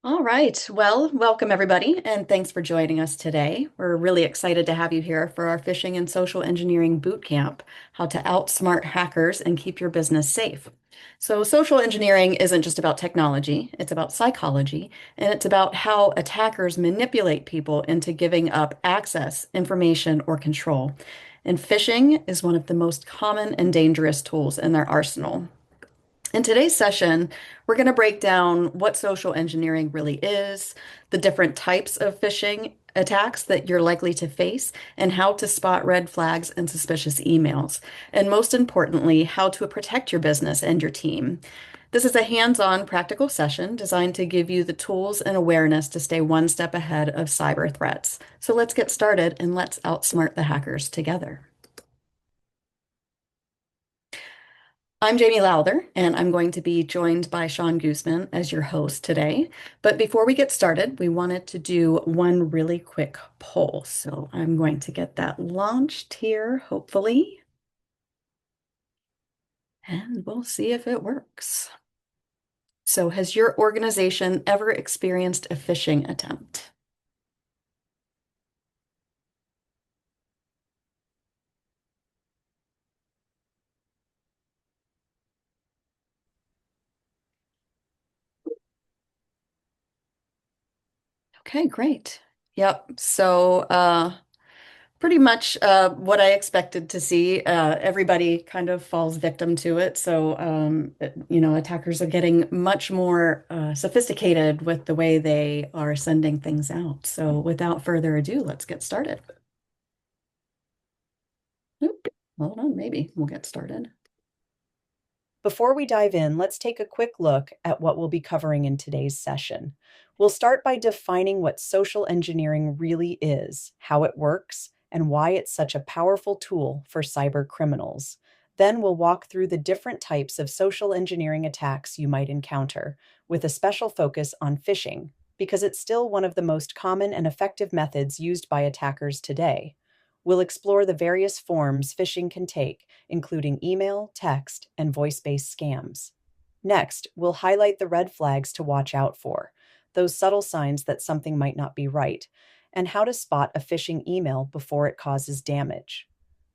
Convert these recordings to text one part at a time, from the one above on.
All right. Well, welcome everybody, and thanks for joining us today. We're really excited to have you here for our phishing and social engineering boot camp, how to outsmart hackers and keep your business safe. So, social engineering isn't just about technology, it's about psychology, and it's about how attackers manipulate people into giving up access, information, or control. And phishing is one of the most common and dangerous tools in their arsenal. In today's session, we're going to break down what social engineering really is, the different types of phishing attacks that you're likely to face, and how to spot red flags and suspicious emails. And most importantly, how to protect your business and your team. This is a hands-on practical session designed to give you the tools and awareness to stay one step ahead of cyber threats. So let's get started and let's outsmart the hackers together. I'm Jamie Lowther, and I'm going to be joined by Sean Guzman as your host today. But before we get started, we wanted to do one really quick poll. So I'm going to get that launched here, hopefully, and we'll see if it works. So, has your organization ever experienced a phishing attempt? Okay, great. Yep. Pretty much what I expected to see. Everybody kind of falls victim to it. Attackers are getting much more sophisticated with the way they are sending things out. So, without further ado, let's get started. Oop, hold on, maybe we'll get started. Before we dive in, let's take a quick look at what we'll be covering in today's session. We'll start by defining what social engineering really is, how it works, and why it's such a powerful tool for cyber criminals. Then we'll walk through the different types of social engineering attacks you might encounter, with a special focus on phishing, because it's still one of the most common and effective methods used by attackers today. We'll explore the various forms phishing can take, including email, text, and voice based scams. Next, we'll highlight the red flags to watch out for, those subtle signs that something might not be right, and how to spot a phishing email before it causes damage.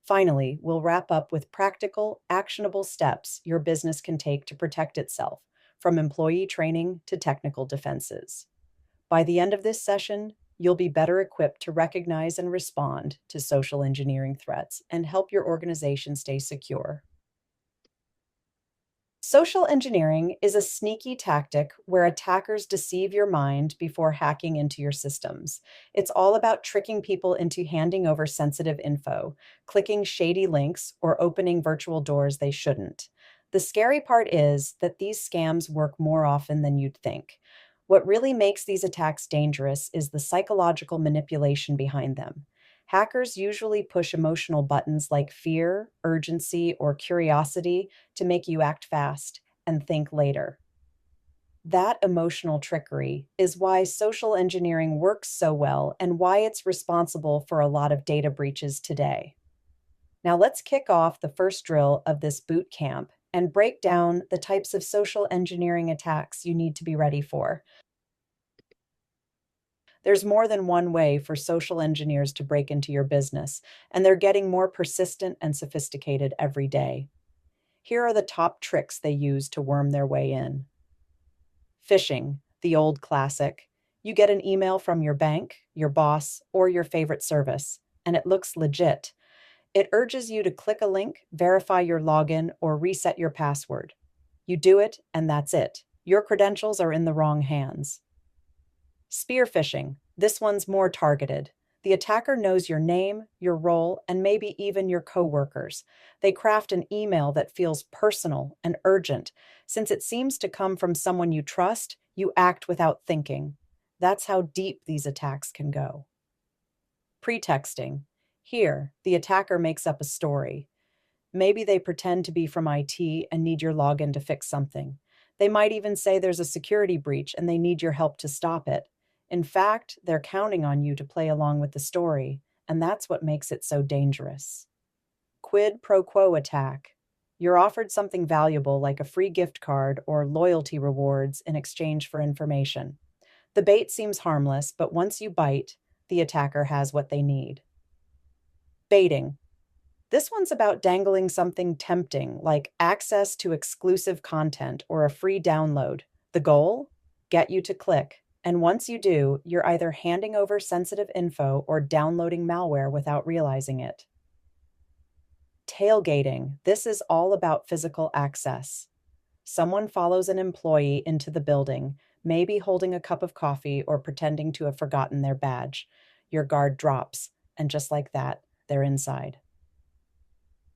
Finally, we'll wrap up with practical, actionable steps your business can take to protect itself, from employee training to technical defenses. By the end of this session, you'll be better equipped to recognize and respond to social engineering threats and help your organization stay secure. Social engineering is a sneaky tactic where attackers deceive your mind before hacking into your systems. It's all about tricking people into handing over sensitive info, clicking shady links, or opening virtual doors they shouldn't. The scary part is that these scams work more often than you'd think. What really makes these attacks dangerous is the psychological manipulation behind them. Hackers usually push emotional buttons like fear, urgency, or curiosity to make you act fast and think later. That emotional trickery is why social engineering works so well and why it's responsible for a lot of data breaches today. Now, let's kick off the first drill of this boot camp and break down the types of social engineering attacks you need to be ready for. There's more than one way for social engineers to break into your business, and they're getting more persistent and sophisticated every day. Here are the top tricks they use to worm their way in. Phishing, the old classic. You get an email from your bank, your boss, or your favorite service, and it looks legit. It urges you to click a link, verify your login, or reset your password. You do it, and that's it. Your credentials are in the wrong hands. Spear phishing. This one's more targeted. The attacker knows your name, your role, and maybe even your coworkers. They craft an email that feels personal and urgent. Since it seems to come from someone you trust, you act without thinking. That's how deep these attacks can go. Pretexting. Here, the attacker makes up a story. Maybe they pretend to be from IT and need your login to fix something. They might even say there's a security breach and they need your help to stop it. In fact, they're counting on you to play along with the story, and that's what makes it so dangerous. Quid pro quo attack. You're offered something valuable like a free gift card or loyalty rewards in exchange for information. The bait seems harmless, but once you bite, the attacker has what they need. Baiting. This one's about dangling something tempting, like access to exclusive content or a free download. The goal? Get you to click. And once you do, you're either handing over sensitive info or downloading malware without realizing it. Tailgating. This is all about physical access. Someone follows an employee into the building, maybe holding a cup of coffee or pretending to have forgotten their badge. Your guard drops, and just like that, they're inside.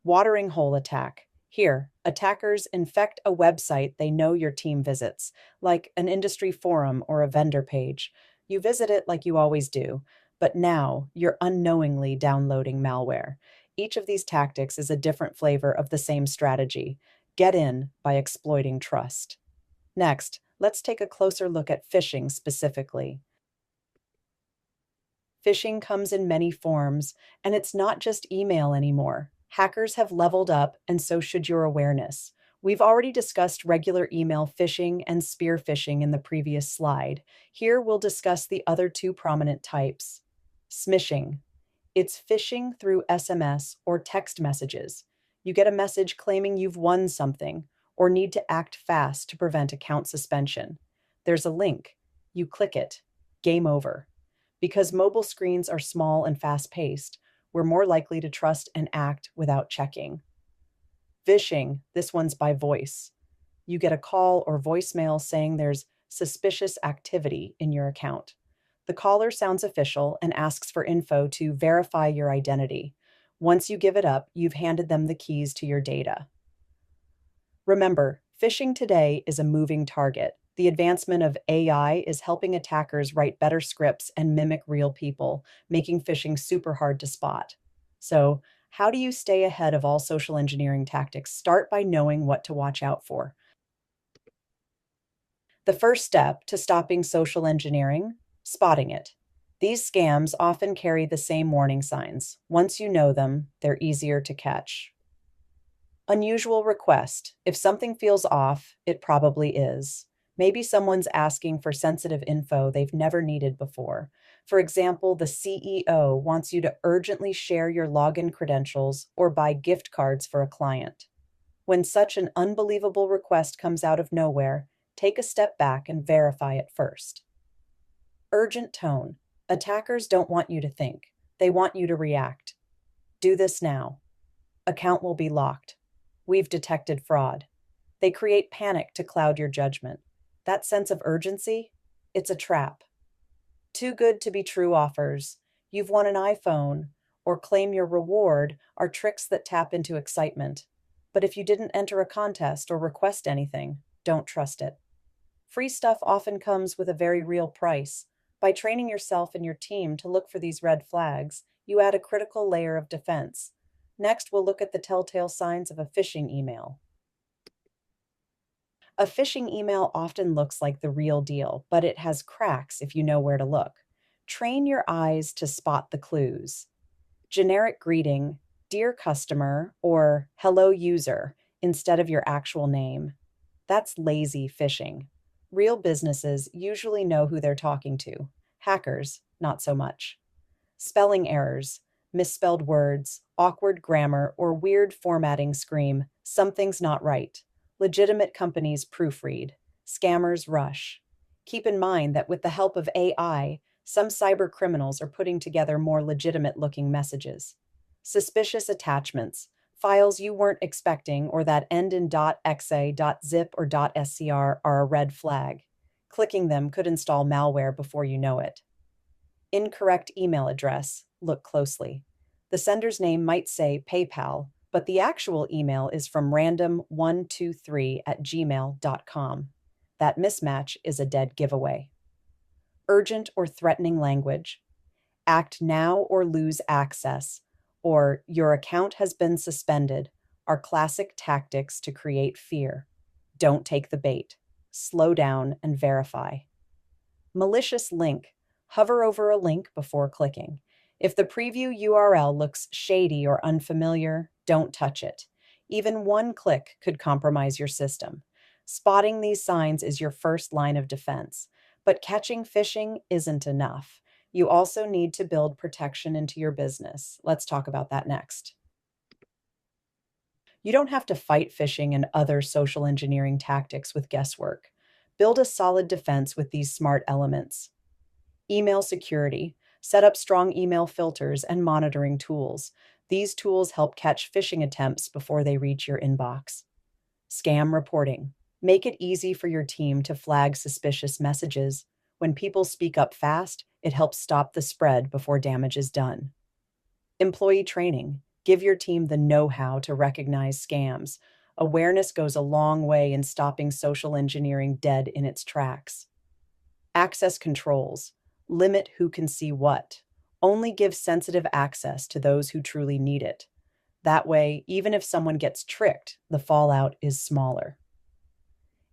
Watering hole attack. Here, attackers infect a website they know your team visits, like an industry forum or a vendor page. You visit it like you always do, but now you're unknowingly downloading malware. Each of these tactics is a different flavor of the same strategy. Get in by exploiting trust. Next, let's take a closer look at phishing specifically. Phishing comes in many forms, and it's not just email anymore. Hackers have leveled up, and so should your awareness. We've already discussed regular email phishing and spear phishing in the previous slide. Here we'll discuss the other two prominent types. Smishing. It's phishing through SMS or text messages. You get a message claiming you've won something or need to act fast to prevent account suspension. There's a link. You click it. Game over. Because mobile screens are small and fast-paced, we're more likely to trust and act without checking. Phishing, this one's by voice. You get a call or voicemail saying there's suspicious activity in your account. The caller sounds official and asks for info to verify your identity. Once you give it up, you've handed them the keys to your data. Remember, phishing today is a moving target. The advancement of AI is helping attackers write better scripts and mimic real people, making phishing super hard to spot. So, how do you stay ahead of all social engineering tactics? Start by knowing what to watch out for. The first step to stopping social engineering: spotting it. These scams often carry the same warning signs. Once you know them, they're easier to catch. Unusual request. If something feels off, it probably is. Maybe someone's asking for sensitive info they've never needed before. For example, the CEO wants you to urgently share your login credentials or buy gift cards for a client. When such an unbelievable request comes out of nowhere, take a step back and verify it first. Urgent tone. Attackers don't want you to think. They want you to react. Do this now. Account will be locked. We've detected fraud. They create panic to cloud your judgment. That sense of urgency, it's a trap. Too good to be true offers, you've won an iPhone, or claim your reward are tricks that tap into excitement. But if you didn't enter a contest or request anything, don't trust it. Free stuff often comes with a very real price. By training yourself and your team to look for these red flags, you add a critical layer of defense. Next, we'll look at the telltale signs of a phishing email. A phishing email often looks like the real deal, but it has cracks if you know where to look. Train your eyes to spot the clues. Generic greeting, "Dear customer," or "Hello user," instead of your actual name. That's lazy phishing. Real businesses usually know who they're talking to. Hackers, not so much. Spelling errors, misspelled words, awkward grammar, or weird formatting scream, "Something's not right." Legitimate companies proofread. Scammers rush. Keep in mind that with the help of AI, some cyber criminals are putting together more legitimate-looking messages. Suspicious attachments, files you weren't expecting or that end in .exe, .zip, or .scr are a red flag. Clicking them could install malware before you know it. Incorrect email address, look closely. The sender's name might say PayPal, but the actual email is from random123@gmail.com. That mismatch is a dead giveaway. Urgent or threatening language. Act now or lose access, or your account has been suspended, are classic tactics to create fear. Don't take the bait. Slow down and verify. Malicious link. Hover over a link before clicking. If the preview URL looks shady or unfamiliar, don't touch it. Even one click could compromise your system. Spotting these signs is your first line of defense. But catching phishing isn't enough. You also need to build protection into your business. Let's talk about that next. You don't have to fight phishing and other social engineering tactics with guesswork. Build a solid defense with these smart elements. Email security. Set up strong email filters and monitoring tools. These tools help catch phishing attempts before they reach your inbox. Scam reporting. Make it easy for your team to flag suspicious messages. When people speak up fast, it helps stop the spread before damage is done. Employee training. Give your team the know how to recognize scams. Awareness goes a long way in stopping social engineering dead in its tracks. Access controls. Limit who can see what. Only give sensitive access to those who truly need it. That way, even if someone gets tricked, the fallout is smaller.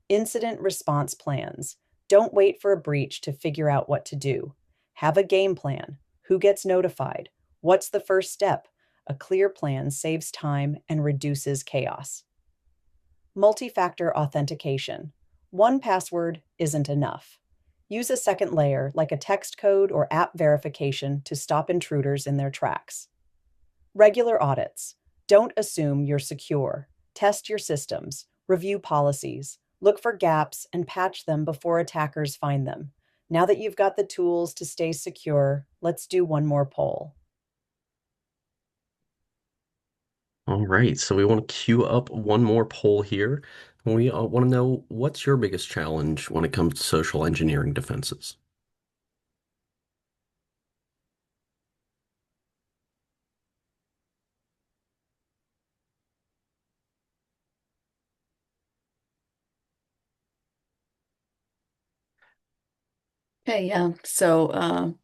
Incident response plans. Don't wait for a breach to figure out what to do. Have a game plan. Who gets notified? What's the first step? A clear plan saves time and reduces chaos. Multi-factor authentication. One password isn't enough. Use a second layer like a text code or app verification to stop intruders in their tracks. Regular audits. Don't assume you're secure. Test your systems, review policies, look for gaps, and patch them before attackers find them. Now that you've got the tools to stay secure, let's do one more poll. All right, so we want to queue up one more poll here. We want to know what's your biggest challenge when it comes to social engineering defenses? Okay, yeah. So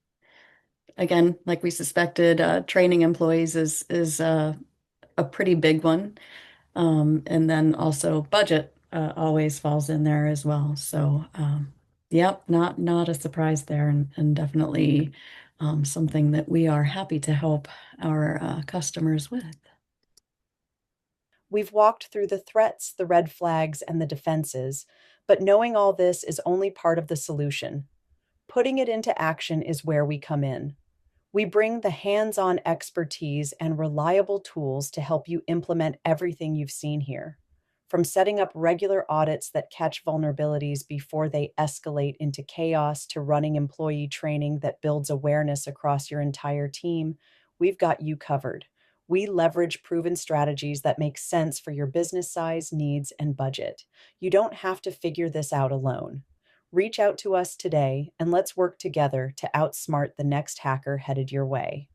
again, like we suspected, training employees is a pretty big one. And then also budget always falls in there as well. So yep, not a surprise there, and definitely something that we are happy to help our customers with. We've walked through the threats, the red flags, and the defenses, but knowing all this is only part of the solution. Putting it into action is where we come in. We bring the hands on expertise and reliable tools to help you implement everything you've seen here. From setting up regular audits that catch vulnerabilities before they escalate into chaos to running employee training that builds awareness across your entire team, we've got you covered. We leverage proven strategies that make sense for your business size, needs, and budget. You don't have to figure this out alone. Reach out to us today and let's work together to outsmart the next hacker headed your way.